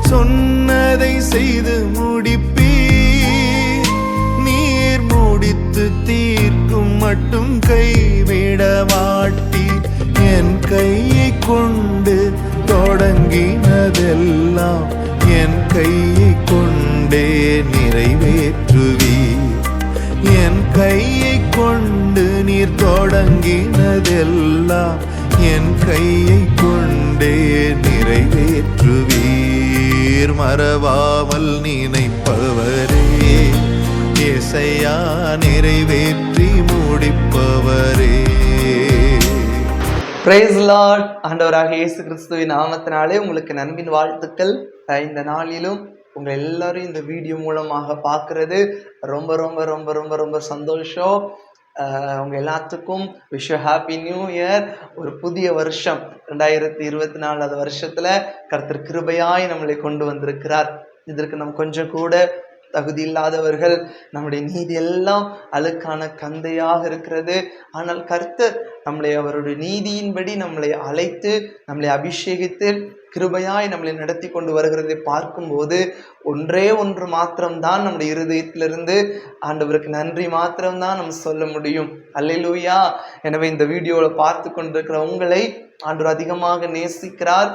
சொன்னதை செய்து முடிப்பீர். நீர் முடித்து தீர்க்கும் மட்டும் கைவிட மாட்டீர். என் கையை கொண்டு தொடங்கினதெல்லாம் என் கையை கொண்டே நிறைவேற்றுவீர். என் கையை கொண்டு நீர் தொடங்கினதெல்லாம் என் கையை கொண்டே நிறைவேற்றுவீர். மறவாமல் நினைப்பவரே, இயேசையா நிறைவேற்றி முடிப்பவரே. Price Lord. ஆண்டவராக இயேசு கிறிஸ்துவின் நாமத்தினாலே உங்களுக்கு நண்பின் வாழ்த்துக்கள். இந்த நாளிலும் உங்க எல்லாரும் இந்த வீடியோ மூலமாக பார்க்கறது ரொம்ப ரொம்ப ரொம்ப ரொம்ப ரொம்ப சந்தோஷம். உங்க எல்லாத்துக்கும் விஷ் ஹாப்பி நியூ இயர். ஒரு புதிய வருஷம் 2024 வருஷத்துல கர்த்தர் கிருபையாய் நம்மளை கொண்டு வந்திருக்கிறார். இதற்கு நம்ம கொஞ்சம் கூட தகுதி இல்லாதவர்கள், நம்முடைய நீதி எல்லாம் அழுக்கான கந்தையாக இருக்கிறது. ஆனால் கர்த்தர் நம்மளை அவருடைய நீதியின்படி நம்மளை அழைத்து நம்மளை அபிஷேகித்து கிருபையாய் நம்மளை நடத்தி கொண்டு வருகிறதை பார்க்கும்போது ஒன்றே ஒன்று மாத்திரம்தான் நம்முடைய இருதயத்திலிருந்து ஆண்டவருக்கு நன்றி மாத்திரம்தான் நம்ம சொல்ல முடியும். அல்லேலூயா. எனவே இந்த வீடியோவில் பார்த்து கொண்டிருக்கிற உங்களை ஆண்டவர் அதிகமாக நேசிக்கிறார்.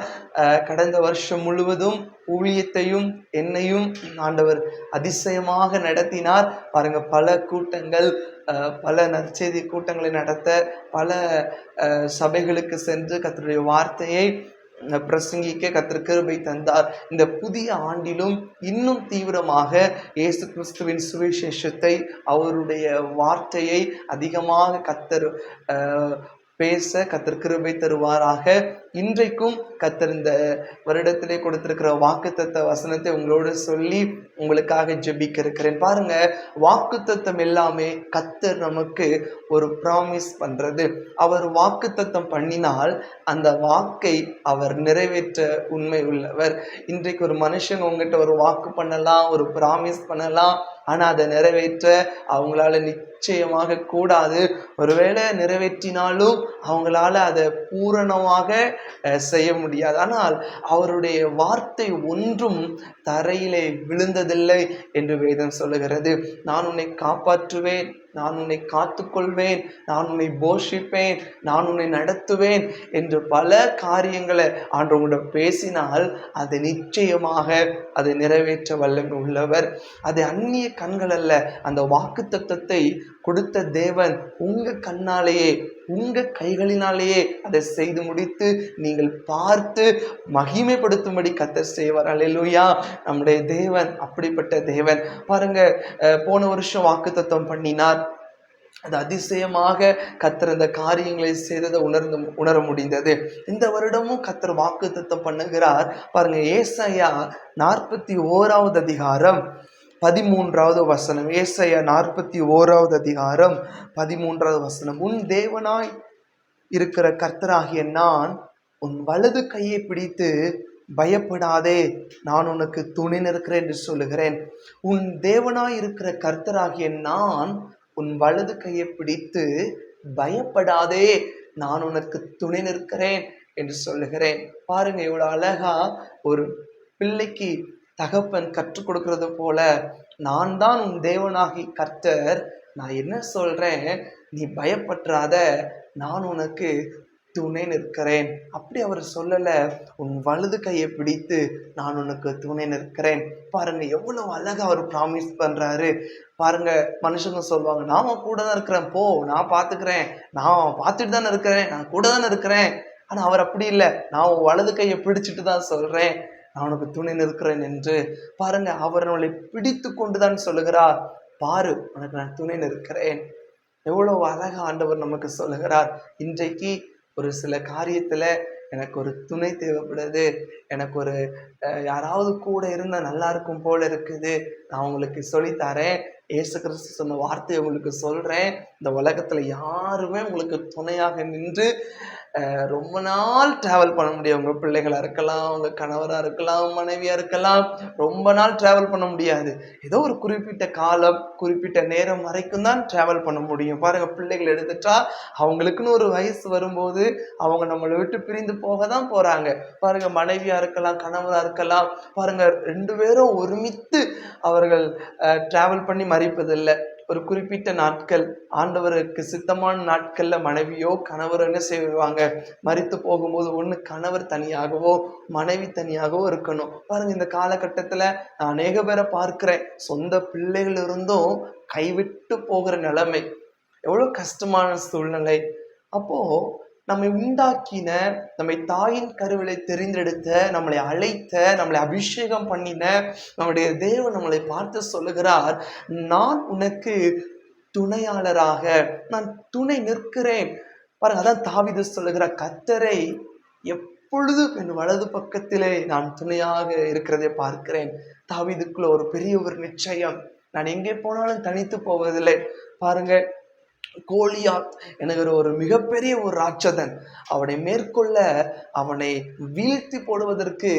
கடந்த வருஷம் முழுவதும் ஊழியத்தையும் என்னையும் ஆண்டவர் அதிசயமாக நடத்தினார். பாருங்க, பல கூட்டங்கள், பல நற்செய்தி கூட்டங்களை நடத்த, பல சபைகளுக்கு சென்று கர்த்தருடைய வார்த்தையை பிரசங்கிக்க கர்த்தர் கிருபை தந்தார். இந்த புதிய ஆண்டிலும் இன்னும் தீவிரமாக இயேசு கிறிஸ்துவின் சுவிசேஷத்தை, அவருடைய வார்த்தையை அதிகமாக கர்த்தர் பேச கர்த்தர் கிருபை தருவாராக. இன்றைக்கும் கர்த்தர் இந்த வருடத்திலே கொடுத்திருக்கிற வாக்குத்தத்த வசனத்தை உங்களோடு சொல்லி உங்களுக்காக ஜெபிக்க இருக்கிறேன். பாருங்க, வாக்குத்தத்தம் எல்லாமே கர்த்தர் நமக்கு ஒரு ப்ராமிஸ் பண்றது. அவர் வாக்குத்தத்தம் பண்ணினால் அந்த வாக்கை அவர் நிறைவேற்ற உண்மை உள்ளவர். இன்றைக்கு ஒரு மனுஷன் உங்ககிட்ட ஒரு வாக்கு பண்ணலாம், ஒரு ப்ராமிஸ் பண்ணலாம், ஆனா அதை நிறைவேற்ற அவங்களால நிச்சயமாக கூடாது. ஒருவேளை நிறைவேற்றினாலும் அவங்களால அதை பூரணமாக செய்ய முடியாது. ஆனால் அவருடைய வார்த்தை ஒன்றும் தரையிலே விழுந்ததில்லை என்று வேதம் சொல்லுகிறது. நான் உன்னை காப்பாற்றுவேன், நான் உன்னை காத்துக்கொள்வேன், நான் உன்னை போஷிப்பேன், நான் உன்னை நடத்துவேன் என்று பல காரியங்களை ஆண்டவரிடம் பேசினால் அது நிச்சயமாக அதை நிறைவேற்ற வல்லமை உள்ளவர். அது அந்நிய கண்கள் அல்ல. அந்த வாக்குத்தத்தத்தை கொடுத்த தேவன் உங்க கண்ணாலேயே, உங்க கைகளினாலேயே அதை செய்து முடித்து நீங்கள் பார்த்து மகிமைப்படுத்தும்படி கர்த்தர் செய்வார். அல்லேலூயா. நம்முடைய தேவன் அப்படிப்பட்ட தேவன். பாருங்க, போன வருஷம் வாக்குத்தத்தம் பண்ணினார். அது அதிசயமாக கர்த்தர் அந்த காரியங்களை செய்ததை உணர முடிந்தது. இந்த வருடமும் கர்த்தர் வாக்குத்தத்தம் பண்ணுகிறார். பாருங்க, ஏசாயா 41 அதிகாரம் 13 வசனம். ஏசாயா 41 அதிகாரம் 13 வசனம். உன் தேவனாய் இருக்கிற கர்த்தராகிய நான் உன் வலது கையை பிடித்து பயப்படாதே, நான் உனக்கு துணை நிற்கிறேன் என்று சொல்லுகிறேன். உன் தேவனாய் இருக்கிற கர்த்தராகிய நான் உன் வலது கையை பிடித்து பயப்படாதே, நான் உனக்கு துணை நிற்கிறேன் என்று சொல்லுகிறேன். பாருங்க, இவ்வளவு அழகா ஒரு பிள்ளைக்கு தகப்பன் கற்றுக் கொடுக்கிறது போல, நான் தான் உன் தேவனாகி கர்த்தர், நான் என்ன சொல்றேன், நீ பயப்படாத, நான் உனக்கு துணை நிற்கிறேன். அப்படி அவர் சொல்லல, உன் வலது கையை பிடித்து நான் உனக்கு துணை நிற்கிறேன். பாருங்க, எவ்வளவு அழகா அவர் ப்ராமிஸ் பண்றாரு. பாருங்க, மனுஷங்க சொல்லுவாங்க, நான் கூட தான் இருக்கிறேன், போ, நான் பார்த்துக்கிறேன், நான் பார்த்துட்டு தானே இருக்கிறேன், நான் கூட தானே இருக்கிறேன். ஆனா அவர் அப்படி இல்லை, நான் உன் வலது கையை பிடிச்சிட்டு தான் சொல்றேன், நான் உனக்கு துணை நிற்கிறேன் என்று. பாருங்க, அவர் நம்மளை பிடித்து கொண்டுதான் சொல்லுகிறார், பாரு உனக்கு நான் துணை நிற்கிறேன். எவ்வளவு அழகா ஆண்டவர் நமக்கு சொல்லுகிறார். இன்றைக்கு ஒரு சில காரியத்துல எனக்கு ஒரு துணை தேவைப்படுது, எனக்கு ஒரு யாராவது கூட இருந்தா நல்லா இருக்கும் போல இருக்குது, நான் உங்களுக்கு சொல்லித்தரேன். இயேசு கிறிஸ்து சொன்ன வார்த்தையை உங்களுக்கு சொல்றேன். இந்த உலகத்துல யாருமே உங்களுக்கு துணையாக நின்று ரொம்ப நாள் டிராவல் பண்ண முடியும். உங்க பிள்ளைகளா இருக்கலாம், உங்க கணவரா இருக்கலாம், மனைவியா இருக்கலாம். ரொம்ப நாள் டிராவல் பண்ண முடியாது. ஏதோ ஒரு குறிப்பிட்ட காலம், குறிப்பிட்ட நேரம் வரைக்கும் தான் டிராவல் பண்ண முடியும். பாருங்க, பிள்ளைகள் எடுத்துட்டா அவங்களுக்குன்னு ஒரு வயசு வரும்போது அவங்க நம்மளை விட்டு பிரிந்து போக தான் போறாங்க. பாருங்க, மனைவியா இருக்கலாம், கணவரா இருக்கலாம். பாருங்க, 2 பேரும் ஒருமித்து அவர்கள் டிராவல் பண்ணி மறிப்பதில்லை. ஒரு குறிப்பிட்ட நாட்கள், ஆண்டவருக்கு சித்தமான நாட்கள்ல மனைவியோ கணவரோ என்ன செய்வாங்க, மரித்து போகும்போது ஒண்ணு கணவர் தனியாகவோ மனைவி தனியாகவோ இருக்கணும். பாருங்க, இந்த காலகட்டத்துல நான் அநேக பேரை பார்க்கிறேன், சொந்த பிள்ளைகள் இருந்தும் கைவிட்டு போகிற நிலைமை. எவ்வளவு கஷ்டமான சூழ்நிலை. அப்போ நம்மை உண்டாக்கின, நம்மை தாயின் கருவிலை தெரிந்தெடுத்த, நம்மளை அழைத்த, நம்மளை அபிஷேகம் பண்ணின நம்முடைய தேவன் நம்மளை பார்த்து சொல்லுகிறார், நான் உனக்கு துணையாளராக, நான் துணை நிற்கிறேன். பாருங்க, அதான் தாவீது சொல்லுகிறார், கர்த்தரை எப்பொழுது என் வலது பக்கத்திலே நான் துணையாக இருக்கிறதை பார்க்கிறேன். தாவீதுக்குள்ள ஒரு பெரிய ஒரு நிச்சயம், நான் எங்கே போனாலும் தனித்து போவதில்லை. பாருங்க, கோலியாத் என்கிற ஒரு மிகப்பெரிய ஒரு ராட்சதன், அவனை மேற்கொள்ள, அவனை வீழ்த்தி போடுவதற்கு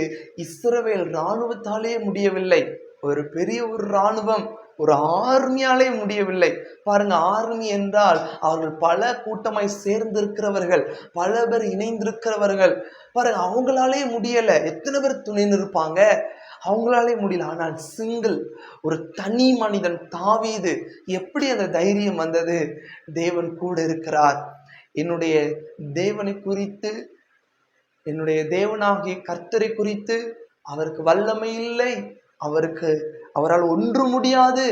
இஸ்ரவேல் இராணுவத்தாலே முடியவில்லை. ஒரு பெரிய ஒரு இராணுவம், ஒரு ஆர்மியாலே முடியவில்லை. பாருங்க, ஆர்மி என்றால் அவர்கள் பல கூட்டமாய் சேர்ந்திருக்கிறவர்கள், பல பேர் இணைந்திருக்கிறவர்கள். பாருங்க, அவங்களாலே முடியல. எத்தனை பேர் துணை நிற்பாங்க? அவங்களாலே முடியல. ஆனால் சிங்கிள், ஒரு தனி மனிதன் தாவீது. எப்படி அந்த தைரியம் வந்தது? தேவன் கூட இருக்கிறார். என்னுடைய தேவனை குறித்து, என்னுடைய தேவனாகிய கர்த்தரை குறித்து அவருக்கு வல்லமை இல்லை, அவரால் ஒன்று முடியாது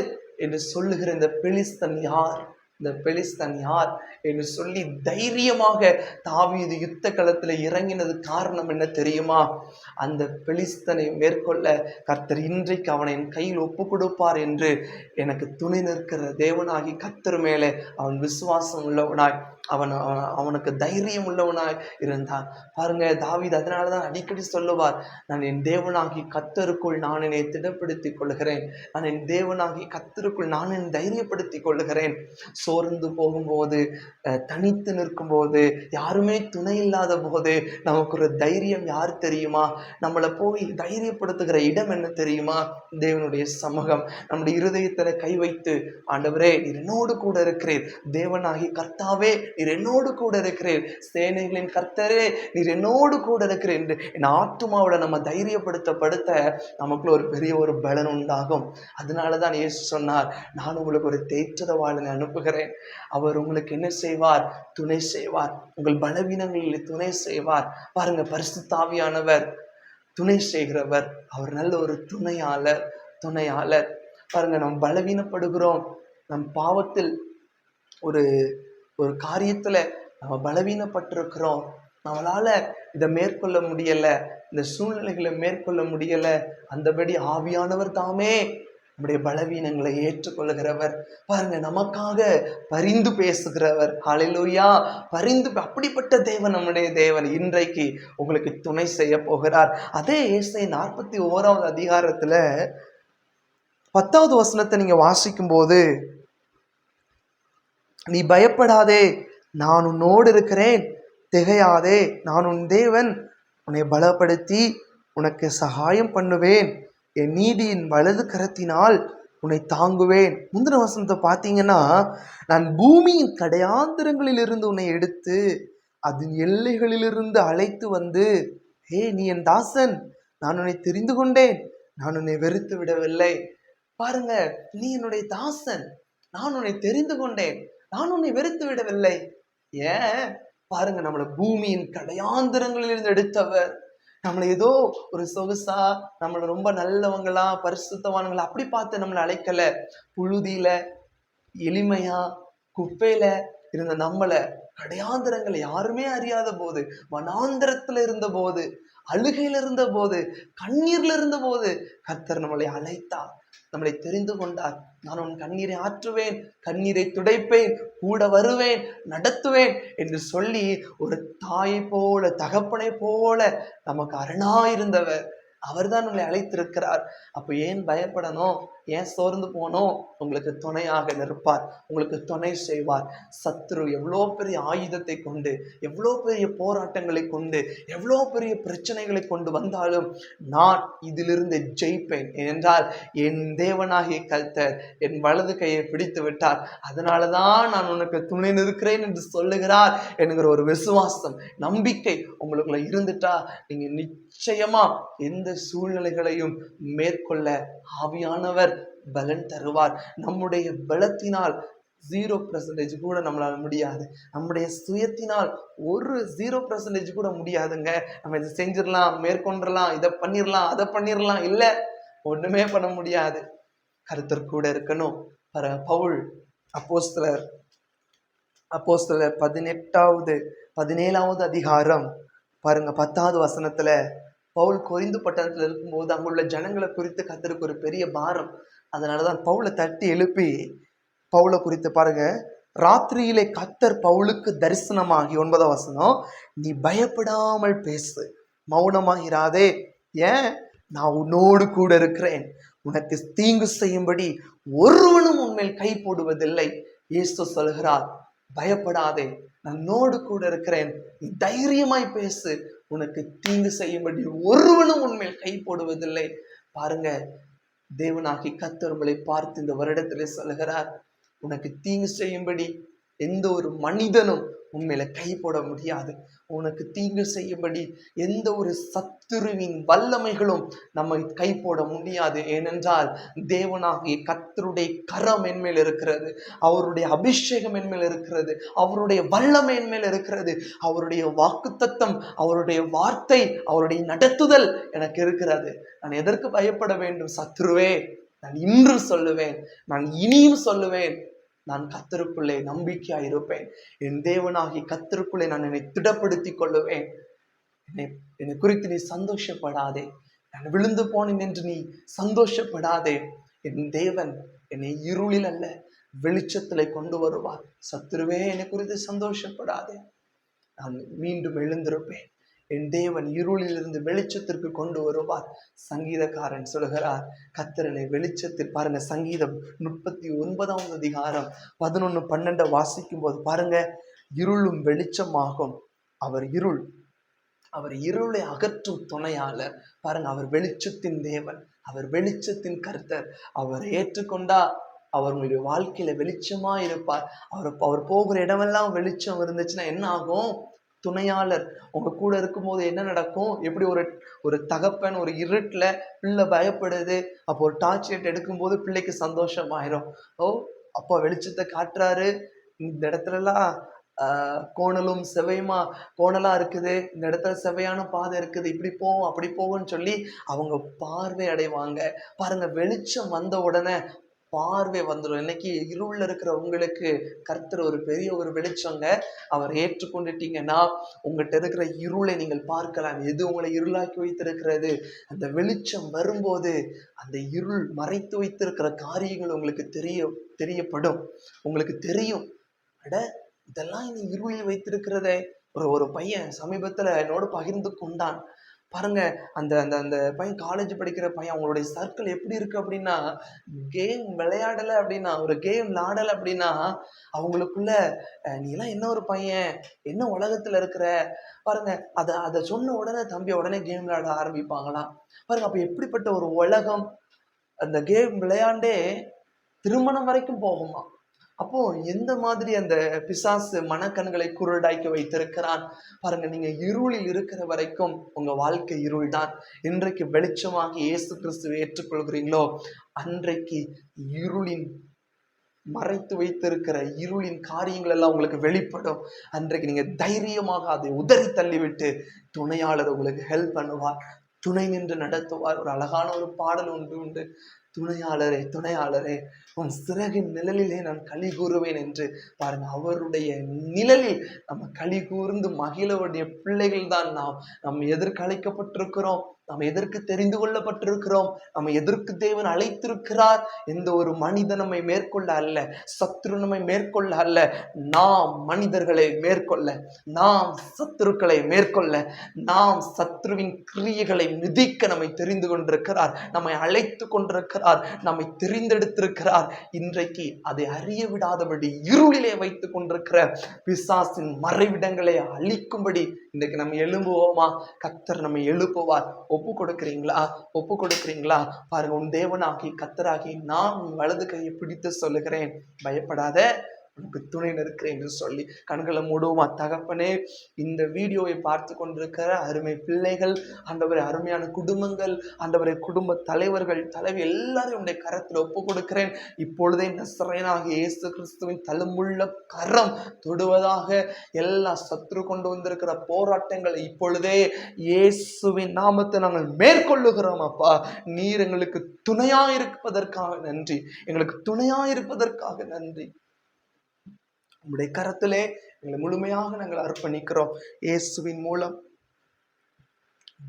என்று சொல்லுகிற இந்த பெலிஸ்தன் யார், இந்த பெலிஸ்தன் யார் என்று சொல்லி தைரியமாக தாவீது யுத்த களத்துல இறங்கினது காரணம் என்ன தெரியுமா? அந்த பெலிஸ்தனை மேற்கொள்ள கர்த்தர் இன்றைக்கு அவனை என் கையில் ஒப்பு கொடுப்பார் என்று எனக்கு துணை நிற்கிற தேவனாகி கர்த்தர் மேலே அவன் விசுவாசம் உள்ளவனாய், அவனுக்கு தைரியம் உள்ளவனாய் இருந்தான். பாருங்க, தாவீது அதனாலதான் அடிக்கடி சொல்லுவார், நான் என் தேவனாகி கர்த்தருக்குள் நான் என்னை திடப்படுத்திக் கொள்கிறேன், நான் என் தேவனாகி கர்த்தருக்குள் நான் என்னை தைரியப்படுத்திக் கொள்கிறேன். சோர்ந்து போகும்போது, தனித்து நிற்கும் போது, யாருமே துணை இல்லாத போது நமக்கு ஒரு தைரியம் யார் தெரியுமா? நம்மளை போய் தைரியப்படுத்துகிற இடம் என்ன தெரியுமா? தேவனுடைய சமூகம். நம்முடைய இருதயத்துல கை வைத்து, ஆண்டவரே நீர் என்னோடு கூட இருக்கிறீர், தேவனாகி கர்த்தாவே நீர் என்னோடு கூட இருக்கிறீர், சேனைகளின் கர்த்தரே நீர் என்னோடு கூட இருக்கிறீர் என்று என் ஆத்துமாவோட நம்ம தைரியப்படுத்த நமக்குள்ள ஒரு பெரிய ஒரு பலன் உண்டாகும். அதனாலதான் இயேசு சொன்னார், நான் உங்களுக்கு ஒரு தேற்றரவாளனை அனுப்புகிறேன், அவர் உங்களுக்கு என்ன செய்வார்? துணை செய்வார். உங்கள் பலவீனங்களில் துணை செய்வார். பாருங்க, பரிசுத்த ஆவியானவர் துணை செய்கிறவர், அவர் நல்ல ஒரு துணையாளர். பாருங்க, நம்ம பலவீனப்படுகிறோம், நம் பாவத்தில் ஒரு ஒரு காரியத்துல நம்ம பலவீனப்பட்டிருக்கிறோம், நம்மளால இதை மேற்கொள்ள முடியல, இந்த சூழ்நிலைகளை மேற்கொள்ள முடியல. அந்தபடி ஆவியானவர் தாமே நம்முடைய பலவீனங்களை ஏற்றுக்கொள்கிறவர். பாருங்க, நமக்காக பரிந்து பேசுகிறவர். ஹல்லேலூயா! அப்படிப்பட்ட தேவன் நம்முடைய தேவன் இன்றைக்கு உங்களுக்கு துணை செய்ய போகிறார். அதே ஏசாயா 41வது அதிகாரத்துல 10வது வசனத்தை நீங்க வாசிக்கும் போது, நீ பயப்படாதே, நான் உன்னோடு இருக்கிறேன், திகையாதே, நான் உன் தேவன், உன்னை பலப்படுத்தி உனக்கு சகாயம் பண்ணுவேன், என் நீதியின் வலது கரத்தினால் உன்னை தாங்குவேன். முந்தின வசனத்தை பார்த்தீங்கன்னா, நான் பூமியின் கடையாந்திரங்களில் இருந்து உன்னை எடுத்து அதன் எல்லைகளிலிருந்து அழைத்து வந்து, நீ என் தாசன், நான் உன்னை தெரிந்து கொண்டேன், நான் உன்னை வெறுத்து விடவில்லை. பாருங்க, நீ என்னுடைய தாசன், நான் உன்னை தெரிந்து கொண்டேன், நான் உன்னை வெறுத்து விடவில்லை. ஏன்? பாருங்க, நம்மளை பூமியின் கடையாந்திரங்களில் இருந்து எடுத்தவர், நம்மளை ஏதோ ஒரு சொகுசா, நம்மளை ரொம்ப நல்லவங்களா பரிசுத்தவான்களா அப்படி பார்த்து நம்மளை அழைக்கல. புழுதியில, எளிமையா, குப்பையில இருந்த நம்மளை, கடையாந்திரங்களை யாருமே அறியாத போது, வனாந்திரத்துல இருந்த போது, அழுகையில இருந்த போது, கண்ணீர்ல இருந்த போது கர்த்தர் நம்மளை அழைத்தார், நம்மளை தெரிந்து கொண்டார். நான் உன் கண்ணீரை ஆற்றுவேன், கண்ணீரை துடைப்பேன், கூட வருவேன், நடத்துவேன் என்று சொல்லி ஒரு தாயை போல, தகப்பனை போல நமக்கு அரணாயிருந்தவர். அவர்தான் உங்களை அழைத்திருக்கிறார். அப்ப ஏன் பயப்படணும்? ஏன் சோர்ந்து போனோம்? உங்களுக்கு துணையாக நிற்பார், உங்களுக்கு துணை செய்வார். சத்துரு எவ்வளோ பெரிய ஆயுதத்தை கொண்டு, எவ்வளோ பெரிய போராட்டங்களை கொண்டு, எவ்வளோ பெரிய பிரச்சனைகளை கொண்டு வந்தாலும் நான் இதிலிருந்து ஜெயிப்பேன். ஏனென்றால் என் தேவனாகிய கர்த்தர் என் வலது கையை பிடித்து விட்டார். அதனாலதான் நான் உனக்கு துணை நிற்கிறேன் என்று சொல்லுகிறார் என்கிற ஒரு விசுவாசம், நம்பிக்கை உங்களுக்குள்ள இருந்துட்டா நீங்க நிச்சயமா எந்த சூழ்நிலைகளையும் மேற்கொள்ள ஆவியானவர் பலன் தருவார். நம்முடைய பலத்தினால் 0% கூட நம்மளால முடியாது. நம்முடைய சுயத்தினால் ஒரு 0% கூட முடியாதுங்க. நம்ம இதை செஞ்சிடலாம், மேற்கொண்டுடலாம், இதை பண்ணிடலாம், அதை பண்ணிடலாம், இல்லை, ஒண்ணுமே பண்ண முடியாது. கர்த்தர் கூட இருக்கணும். பவுல் அப்போஸ்தலர் 17வது அதிகாரம் பாருங்க 10வது வசனத்துல, பவுல் கொரிந்து பட்டணத்துல இருக்கும்போது அங்குள்ள ஜனங்களை குறித்து கர்த்தருக்கு ஒரு பெரிய பாரம். அதனாலதான் பவுலை தட்டி எழுப்பி பவுலை குறித்து பாருங்க, ராத்திரியிலே கர்த்தர் பவுலுக்கு தரிசனமாகி 9வது வசனம், நீ பயப்படாமல் பேசு, மௌனமாகிறாதே, ஏன், நான் உன்னோடு கூட இருக்கிறேன், உனக்கு தீங்கு செய்யும்படி ஒருவனும் உன்மேல் கை போடுவதில்லை. இயேசு சொல்கிறார், பயப்படாதே, நன்னோடு கூட இருக்கிறேன், நீ தைரியமாய் பேசு, உனக்கு தீங்கு செய்யும்படி ஒருவனும் உன்மேல் கை போடுவதில்லை. பாருங்க, தேவனாகி கர்த்தர் உங்களை பார்த்து இந்த வருடத்திலே சொல்கிறார், உனக்கு தீங்கு செய்யும்படி எந்த ஒரு மனிதனும் உண்மையில கை போட முடியாது. உனக்கு தீங்கு செய்யும்படி எந்த ஒரு சத்துருவின் வல்லமைகளும் நம்ம கை போட முடியாது. ஏனென்றால் தேவனாகிய கர்த்தருடைய கரம் என்மேல் இருக்கிறது, அவருடைய அபிஷேகம் என்மேல் இருக்கிறது, அவருடைய வல்லமை என்மேல் இருக்கிறது, அவருடைய வாக்குத்தத்தம், அவருடைய வார்த்தை, அவருடைய நடத்துதல் எனக்கு இருக்கிறது. நான் எதற்கு பயப்பட வேண்டும்? சத்துருவே, நான் இன்றும் சொல்லுவேன், நான் இனியும் சொல்லுவேன், நான் கர்த்தருக்குள்ளே நம்பிக்கையாய் இருப்பேன். என் தேவனாகி கர்த்தருக்குள்ளே நான் என்னை திடப்படுத்திக் கொள்ளுவேன். என்னை குறித்து நீ சந்தோஷப்படாதே, நான் விழுந்து போனேன் என்று நீ சந்தோஷப்படாதே. என் தேவன் என்னை இருளில் அல்ல வெளிச்சத்திலே கொண்டு வருவார். சத்துருவே, என்னை குறித்து சந்தோஷப்படாதே, நான் மீண்டும் எழுந்திருப்பேன். என் தேவன் இருளிலிருந்து வெளிச்சத்திற்கு கொண்டு வருவார். சங்கீதக்காரன் சொல்கிறார், கர்த்தரனை வெளிச்சத்தில், பாருங்க சங்கீதம் 39வது அதிகாரம் 11, 12 வாசிக்கும் போது பாருங்க, இருளும் வெளிச்சமாகும், அவர் இருளை அகற்றும் துணையாளர். பாருங்க, அவர் வெளிச்சத்தின் தேவன், அவர் வெளிச்சத்தின் கர்த்தர். அவரை ஏற்றுக்கொண்டா அவர் உங்களுடைய வாழ்க்கையில வெளிச்சமா இருப்பார். அவர் போகிற இடமெல்லாம் வெளிச்சம் இருந்துச்சுன்னா என்ன ஆகும்? துணையாளர் உங்க கூட இருக்கும்போது என்ன நடக்கும்? எப்படி ஒரு தகப்பன் ஒரு இருட்டுல பிள்ளை பயப்படுது, அப்போ ஒரு டார்ச் லைட் எடுக்கும்போது பிள்ளைக்கு சந்தோஷமாயிரும். ஓ, அப்பா வெளிச்சத்தை காட்டுறாரு, இந்த இடத்துலலாம் கோணலும் செவையுமா கோணலா இருக்குது, இந்த இடத்துல செவையான பாதை இருக்குது, இப்படி போவோம் அப்படி போவோம்னு சொல்லி அவங்க பார்வை அடைவாங்க. பாருங்க, வெளிச்சம் வந்த உடனே பார்வை வந்துடும். இன்னைக்கு இருள்ல இருக்கிற உங்களுக்கு கர்த்தர் ஒரு பெரிய ஒரு வெளிச்சங்க. அவர் ஏற்றுக்கொண்டுட்டீங்கன்னா உங்கள்கிட்ட இருக்கிற இருளை நீங்கள் பார்க்கலாம். எது உங்களை இருளாக்கி வைத்திருக்கிறது? அந்த வெளிச்சம் வரும்போது அந்த இருள் மறைத்து வைத்திருக்கிற காரியங்கள் உங்களுக்கு தெரியப்படும். உங்களுக்கு தெரியும், அட இதெல்லாம் இந்த இருளில் வைத்திருக்கிறதே. ஒரு பையன் சமீபத்துல என்னோட பகிர்ந்து கொண்டான். பாருங்க, அந்த அந்த அந்த பையன் காலேஜ் படிக்கிற பையன், அவங்களுடைய சர்க்கிள் எப்படி இருக்கு அப்படின்னா, கேம் விளையாடலை அப்படின்னா, ஒரு கேம் விளையாடலை அப்படின்னா அவங்களுக்குள்ள நீ எல்லாம் என்ன ஒரு பையன், என்ன உலகத்துல இருக்கிற, பாருங்க அதை சொன்ன உடனே தம்பி உடனே கேம் விளையாட ஆரம்பிப்பாங்களாம். பாருங்க, அப்ப எப்படிப்பட்ட ஒரு உலகம்! அந்த கேம் விளையாண்டே திருமணம் வரைக்கும் போகுமா. அப்போ எந்த மாதிரி அந்த பிசாசு மனக்கண்களை குருடாக்கி வைத்திருக்கிறான் பாருங்க. நீங்க இருளில் இருக்கிற வரைக்கும் உங்க வாழ்க்கை இருள் தான். இன்றைக்கு வெளிச்சமாக இயேசு கிறிஸ்துவை ஏற்றுக்கொள்கிறீங்களோ, அன்றைக்கு இருளின் மறைத்து வைத்திருக்கிற இருளின் காரியங்கள் எல்லாம் உங்களுக்கு வெளிப்படும். அன்றைக்கு நீங்க தைரியமாக அதை உதறி தள்ளிவிட்டு துணையாளர் உங்களுக்கு ஹெல்ப் பண்ணுவார், துணை நின்று நடத்துவார். ஒரு அழகான ஒரு பாடல் உண்டு, துணையாளரே துணையாளரே, உன் சிறகின் நிழலிலே நான் களி கூறுவேன் என்று பாருங்க. அவருடைய நிழலில் நம்ம களி கூர்ந்து மகிழவுடைய பிள்ளைகள் தான் நாம் எதற்கு அழைக்கப்பட்டிருக்கிறோம், நாம் எதற்கு தெரிந்து கொள்ளப்பட்டிருக்கிறோம், நம்ம எதற்கு தேவன் அழைத்திருக்கிறார். எந்த ஒரு மனிதன் நம்மை மேற்கொள்ள அல்ல, சத்ரு நம்மை மேற்கொள்ள அல்ல, நாம் மனிதர்களை மேற்கொள்ள, நாம் சத்துருக்களை மேற்கொள்ள, நாம் சத்ருவின் கிரியைகளை மிதிக்க நம்மை தெரிந்து கொண்டிருக்கிறார், நம்மை அழைத்து கொண்டிருக்கிறார், நம்மை தெரிந்தெடுத்திருக்கிறார். இன்றைக்கு அதை அறிய விடாதபடி இருளிலே வைத்துக் கொண்டிருக்கிற பிசாசின் மறைவிடங்களை அழிக்கும்படி இன்றைக்கு நம்ம எழும்புவோமா? கர்த்தர் நம்மை எழுப்புவார். ஒப்பு கொடுக்கிறீங்களா? ஒப்பு கொடுக்கிறீங்களா? பாருங்க, உன் தேவனாகி கர்த்தராகி நான் உன் வலது கையை பிடித்து சொல்லுகிறேன், பயப்படாத, உனக்கு துணை நிற்கிறேன் என்று சொல்லி கண்களை மூடுவோமா? தகப்பனே, இந்த வீடியோவை பார்த்து கொண்டிருக்கிற அருமை பிள்ளைகள், ஆண்டவரே, அருமையான குடும்பங்கள், ஆண்டவரே, குடும்ப தலைவர்கள், தலைவி எல்லாரையும் உடைய கரத்தில் ஒப்பு கொடுக்கிறேன். இப்பொழுதே நசரேயனாகிய இயேசு கிறிஸ்துவின் தழும்புள்ள கரம் தொடுவதாக. எல்லா சத்ரு கொண்டு வந்திருக்கிற போராட்டங்களை இப்பொழுதே இயேசுவின் நாமத்தை நாங்கள் மேற்கொள்ளுகிறோம். அப்பா, நீர் எங்களுக்கு துணையாயிருப்பதற்காக நன்றி, எங்களுக்கு துணையாயிருப்பதற்காக நன்றி. உங்களுடைய கரத்திலே எங்களை முழுமையாக நாங்கள் அர்ப்பணிக்கிறோம். இயேசுவின் மூலம்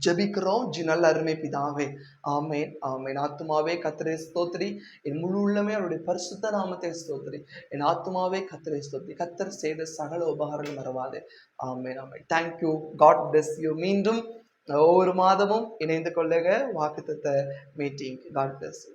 ஜெபிக்கிறோம் நல்ல அருமை பிதாவே, ஆமேன், ஆமேன். ஆத்துமாவே கர்த்தரை ஸ்தோத்திரி, என் முழு உள்ளமே அவருடைய பரிசுத்த நாமத்தை ஸ்தோத்திரி. என் ஆத்துமாவே கர்த்தரை ஸ்தோத்திரி, கர்த்தர் செய்த சகல உபகாரங்கள் மறவாதே. Amen, amen. Thank you. God bless you. மீண்டும் ஒவ்வொரு மாதமும் இணைந்து கொள்ளுக வாக்குத்தத்த மீட்டிங். God bless you.